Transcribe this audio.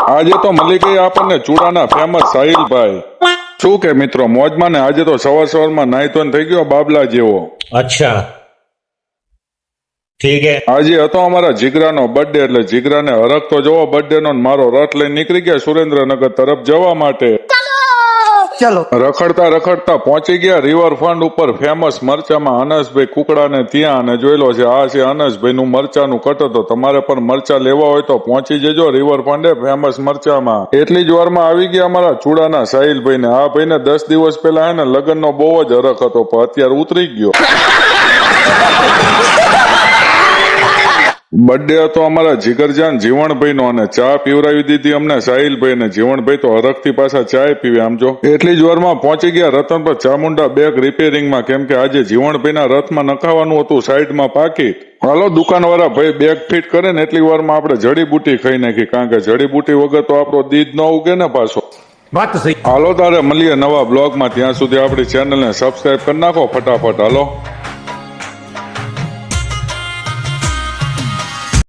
આજે તો મળી ગઈ આપણને ચૂડાના ફેમસ સાહિલભાઈ। શું કે મિત્રો મોજમાં ને આજે તો સવારમાં નાઈ ધોઈને થઈ ગયો બાબલા જેવો। अच्छा ठीक है। આજે હતો અમારા જીગરાનો બર્થડે એટલે જીગરાને હરખ તો જોવો બર્થડે નો ને મારો રથ લઈને નીકળી ગયા સુરેન્દ્રનગર તરફ જવા માટે। चलो રખડતા રખડતા પહોંચી ગયા રિવરફ્રન્ટ ઉપર ફેમસ મરચામાં અનસભાઈ કુકડાને ત્યાં અને જોયેલો છે આ છે અનસભાઈ નું મરચાનું કટ। તો તમારે પણ મરચા લેવા હોય તો પહોંચી જજો રિવરફ્રન્ટે ફેમસ મરચામાં। એટલી જ વારમાં આવી ગયા અમારા ચૂડાના સાહિલભાઈ ને। આ ભાઈને 10 દિવસ પહેલા હે ને લગ્નનો બહુ જ હરખ હતો પણ અત્યારે ઉતરી ગયો। બર્થડે હતો અમારા જીગરજાન જીવણભાઈ નો અને ચા પીવરાવી દીધી અમને સાહિલભાઈ ને। જીવણભાઈ તો હરખથી પાછા ચાય પીવે આમ જો। એટલી જ વારમાં પહોંચી ગયા રતનપર ચામુંડા બેગ રિપેરિંગમાં કેમ કે આજે જીવણભાઈના રથમાં નખાવાનું હતું સાઈડમાં પાકીટ। હાલો દુકાનવાળા ભાઈ બેગ ફિટ કરે ને એટલી વારમાં આપણે જડીબુટી ખાઈ નાખી કારણ કે જડીબુટી વગર તો આપણો દીદ ન ઉગે ને પાછો। बात सही। હાલો તારે મળીએ નવા બ્લોગમાં, ત્યાં સુધી આપણી ચેનલને સબસ્ક્રાઇબ કરી નાખો ફટાફટ। હાલો।